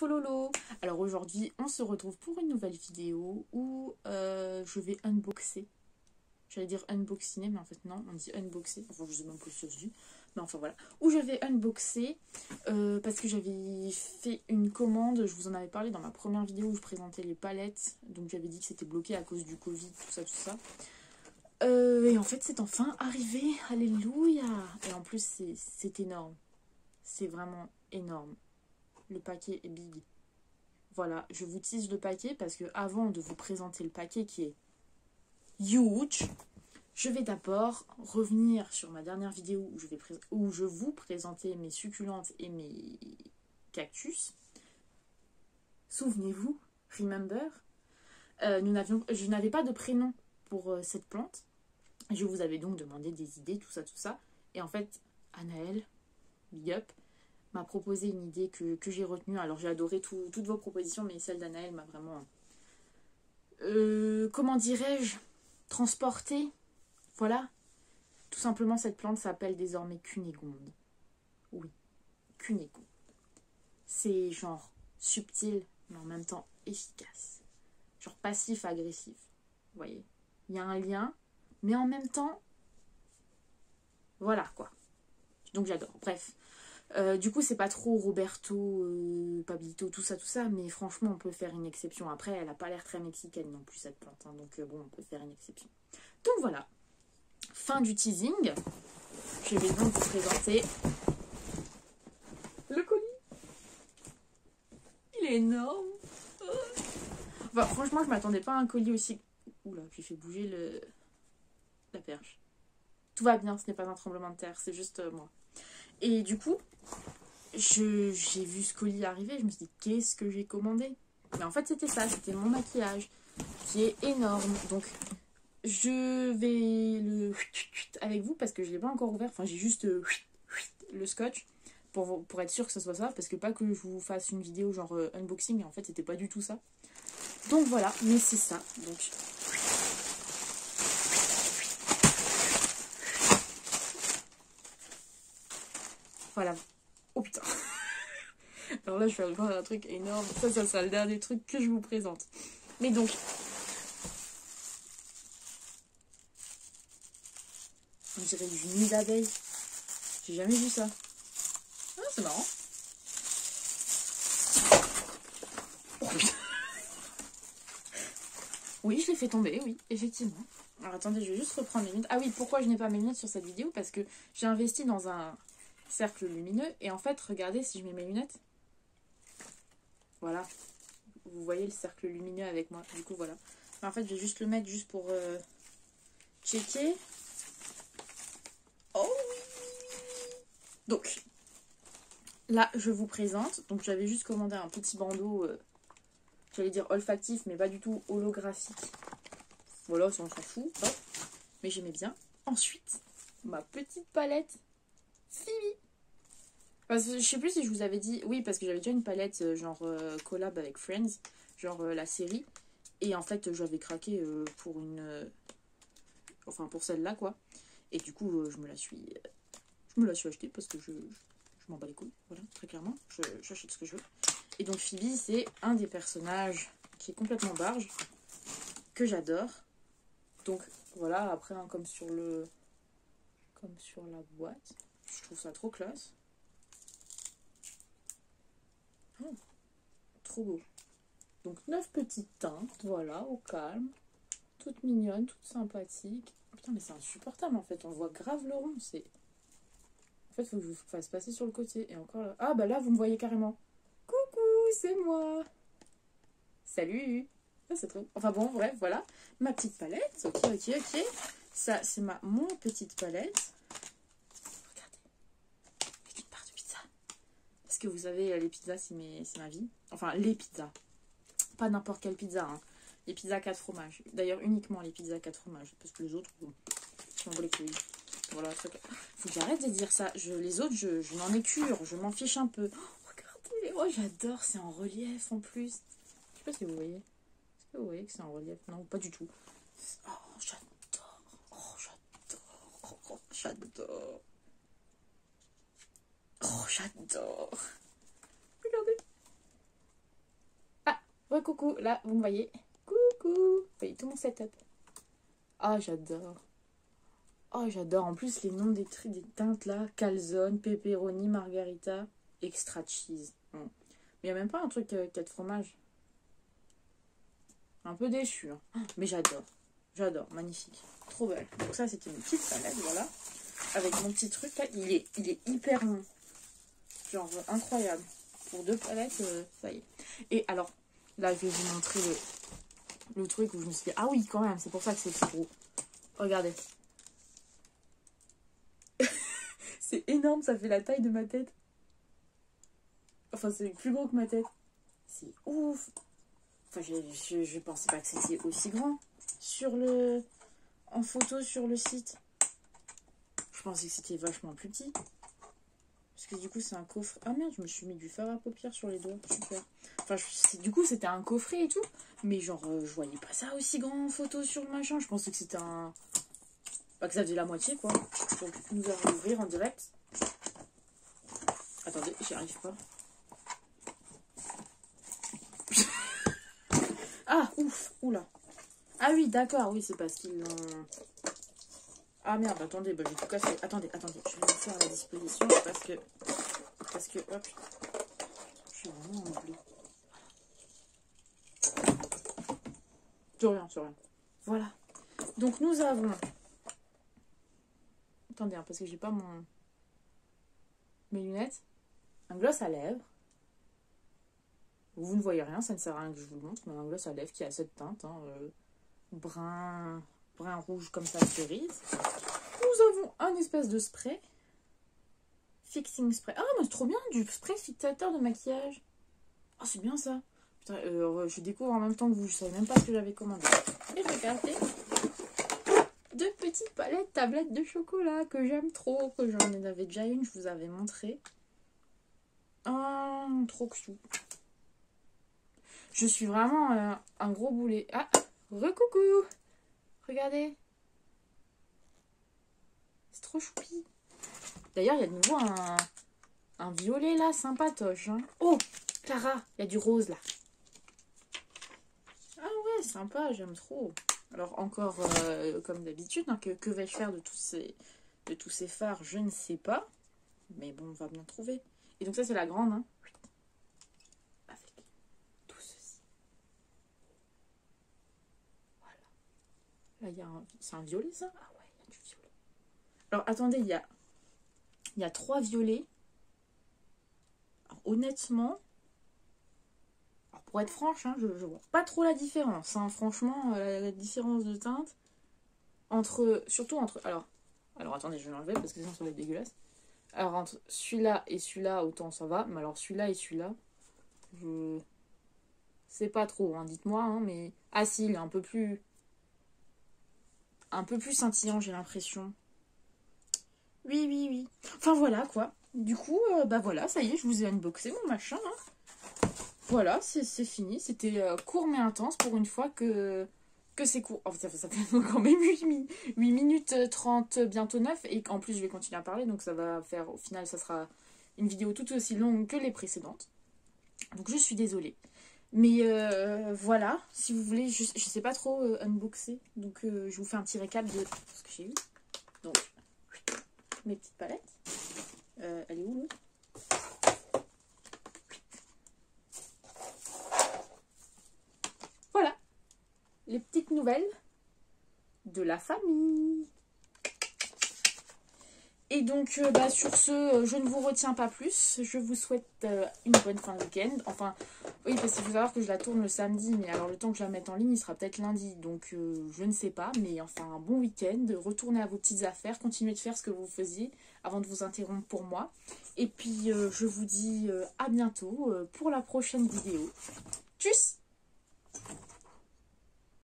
Pololo. Alors aujourd'hui on se retrouve pour une nouvelle vidéo où je vais unboxer. J'allais dire unboxiner mais en fait non, on dit unboxer. Enfin je sais même pas si ça se dit. Mais enfin voilà. Où je vais unboxer parce que j'avais fait une commande. Je vous en avais parlé dans ma première vidéo où je présentais les palettes. Donc j'avais dit que c'était bloqué à cause du Covid, tout ça, tout ça. Et en fait c'est enfin arrivé. Alléluia. Et en plus c'est énorme. C'est vraiment énorme. Le paquet est big. Voilà, je vous tease le paquet parce que avant de vous présenter le paquet qui est huge, je vais d'abord revenir sur ma dernière vidéo où je vous présentais mes succulentes et mes cactus. Souvenez-vous, remember, je n'avais pas de prénom pour cette plante. Je vous avais donc demandé des idées, tout ça. Et en fait, Anaëlle, big up, m'a proposé une idée que j'ai retenue. Alors j'ai adoré toutes vos propositions, mais celle d'Anaëlle m'a vraiment, comment dirais-je, transportée. Voilà, tout simplement cette plante s'appelle désormais Cunégonde. Oui, Cunégonde. C'est genre subtil, mais en même temps efficace. Genre passif-agressif, vous voyez. Il y a un lien, mais en même temps, voilà quoi. Donc j'adore, bref. Du coup, c'est pas trop Roberto, Pablito, tout ça, mais franchement, on peut faire une exception. Après, elle a pas l'air très mexicaine non plus, cette plante. Hein, donc, bon, on peut faire une exception. Donc, voilà. Fin du teasing. Je vais donc vous présenter le colis. Il est énorme. Enfin, franchement, je m'attendais pas à un colis aussi... Oula, j'ai fait bouger la perche. Tout va bien, ce n'est pas un tremblement de terre, c'est juste moi. Et du coup... j'ai vu ce colis arriver, je me suis dit qu'est-ce que j'ai commandé. Mais en fait c'était ça, c'était mon maquillage qui est énorme. Donc je vais le avec vous parce que je ne l'ai pas encore ouvert. Enfin j'ai juste le scotch pour être sûr que ce soit ça. Parce que pas que je vous fasse une vidéo genre unboxing et en fait c'était pas du tout ça. Donc voilà, mais c'est ça. Donc voilà. Oh putain. Alors là, je vais voir un truc énorme. Ça sera le dernier truc que je vous présente. Mais donc, on dirait du nid d'abeille. J'ai jamais vu ça. Ah, c'est marrant. Oh, putain. Oui, je l'ai fait tomber, oui, effectivement. Alors attendez, je vais juste reprendre mes lunettes. Ah oui, pourquoi je n'ai pas mes lunettes sur cette vidéo? Parce que j'ai investi dans un cercle lumineux. Et en fait, regardez si je mets mes lunettes. Voilà. Vous voyez le cercle lumineux avec moi. Du coup, voilà. Mais en fait, je vais juste le mettre juste pour checker. Oh oui. Donc, là, je vous présente. Donc, j'avais juste commandé un petit bandeau, j'allais dire olfactif, mais pas du tout holographique. Voilà, ça on s'en fout. Hop. Mais j'aimais bien. Ensuite, ma petite palette Phoebe. Parce que je sais plus si je vous avais dit... Oui, parce que j'avais déjà une palette genre collab avec Friends, genre la série. Et en fait, j'avais craqué pour une... enfin, pour celle-là, quoi. Et du coup, je me la suis achetée parce que je m'en bats les couilles. Voilà, très clairement. J'achète ce que je veux. Et donc, Phoebe, c'est un des personnages qui est complètement barge, que j'adore. Donc, voilà, après, hein, comme sur la boîte, je trouve ça trop classe. Oh, trop beau. Donc 9 petites teintes, voilà, au calme. Toutes mignonnes, toutes sympathiques. Oh, putain, mais c'est insupportable en fait, on voit grave le rond. C'est... En fait, il faut que je vous fasse passer sur le côté. Et encore là... Ah bah là, vous me voyez carrément. Coucou, c'est moi. Salut. Ça, c'est trop... Enfin bon, bref, voilà. Ma petite palette, ok. Ça, c'est mon petite palette. Parce que vous savez, les pizzas, c'est ma vie. Enfin, les pizzas. Pas n'importe quelle pizza. Hein. Les pizzas 4 fromages. D'ailleurs, uniquement les pizzas 4 fromages. Parce que les autres, bon, je m'en bats les couilles. Voilà, faut que j'arrête de dire ça. Les autres, je m'en écure. Je m'en fiche un peu. Oh, regardez. Oh, j'adore. C'est en relief en plus. Je sais pas si vous voyez. Est-ce que vous voyez que c'est en relief? Non, pas du tout. Oh, j'adore. Oh, j'adore. Oh, j'adore. Oh, j'adore. Regardez. Recoucou, là, vous me voyez. Coucou. Vous voyez tout mon setup. Ah, j'adore. Oh, j'adore. En plus, les noms des teintes là. Calzone, pepperoni, margarita, extra cheese. Mais il n'y a même pas un truc 4 fromages. Un peu déçu. Hein. Mais j'adore. J'adore. Magnifique. Trop belle. Donc ça, c'était une petite palette, voilà. Avec mon petit truc là. Il est hyper long. Genre, incroyable. Pour 2 palettes, ça y est. Et alors, là, je vais vous montrer le truc où je me suis dit, ah oui, quand même, c'est pour ça que c'est plus gros. Regardez. C'est énorme, ça fait la taille de ma tête. Enfin, c'est plus gros que ma tête. C'est ouf. Enfin, je pensais pas que c'était aussi grand en photo sur le site. Je pensais que c'était vachement plus petit. Parce que du coup, c'est un coffret. Ah merde, je me suis mis du fard à paupières sur les doigts. Super. Enfin, du coup, c'était un coffret et tout. Mais genre, je voyais pas ça aussi grand en photo sur le machin. Je pensais que c'était un... Bah, que ça faisait la moitié, quoi. Donc, nous allons l'ouvrir en direct. Attendez, j'y arrive pas. Ah, ouf, oula. Ah oui, d'accord, oui, c'est parce qu'ils l'ont... Ah merde, attendez, bah, j'ai tout cassé. Attendez, je vais vous faire la disposition parce que, hop, je suis vraiment en bleu. C'est rien. Voilà. Donc nous avons... Attendez, hein, parce que j'ai pas mes lunettes. Un gloss à lèvres. Vous ne voyez rien, ça ne sert à rien que je vous le montre, mais un gloss à lèvres qui a cette teinte, hein, brun rouge comme ça, cerise. Nous avons un espèce de spray. Fixing spray. Ah, mais c'est trop bien, du spray fixateur de maquillage. Ah, c'est bien ça. Putain, je découvre en même temps que vous, je savais même pas ce que j'avais commandé. Et regardez, 2 petites palettes tablettes de chocolat que j'aime trop, que j'en avais déjà une, je vous avais montré. Ah, trop cute. Je suis vraiment un gros boulet. Ah, recoucou. Regardez. C'est trop choupi. D'ailleurs, il y a de nouveau un violet là, sympatoche. Hein. Oh, Clara, il y a du rose là. Ah ouais, sympa, j'aime trop. Alors encore, comme d'habitude, hein, que vais-je faire de tous ces fards, je ne sais pas. Mais bon, on va bien trouver. Et donc ça, c'est la grande. Hein. Avec tout ceci. Voilà. Là, c'est un violet, ça? Ah ouais, il y a du violet. Alors, attendez, il y a 3 violets. Alors, honnêtement, alors, pour être franche, hein, je vois pas trop la différence. Hein, franchement, la différence de teinte surtout entre... Alors attendez, je vais l'enlever parce que sinon ça va être dégueulasse. Alors, entre celui-là et celui-là, autant ça va. Mais alors, celui-là et celui-là, je sais pas trop, hein, dites-moi. Hein, mais... Ah si, il est un peu plus scintillant, j'ai l'impression. Oui. Enfin, voilà, quoi. Du coup, bah voilà, ça y est, je vous ai unboxé mon machin. Hein. Voilà, c'est fini. C'était court mais intense pour une fois que c'est court. Oh, ça fait quand même 8 minutes 30, bientôt 9. Et en plus, je vais continuer à parler. Donc, ça va faire, au final, ça sera une vidéo tout aussi longue que les précédentes. Donc, je suis désolée. Mais voilà, si vous voulez, je sais pas trop unboxer. Donc, je vous fais un petit récap de ce que j'ai eu. Donc, mes petites palettes. Elle est où, là? Voilà. Les petites nouvelles de la famille. Et donc, sur ce, je ne vous retiens pas plus. Je vous souhaite une bonne fin de week-end. Enfin, oui, parce qu'il faut savoir que je la tourne le samedi. Mais alors, le temps que je la mette en ligne, il sera peut-être lundi. Donc, je ne sais pas. Mais enfin, un bon week-end. Retournez à vos petites affaires. Continuez de faire ce que vous faisiez avant de vous interrompre pour moi. Et puis, je vous dis à bientôt pour la prochaine vidéo. Tchuss!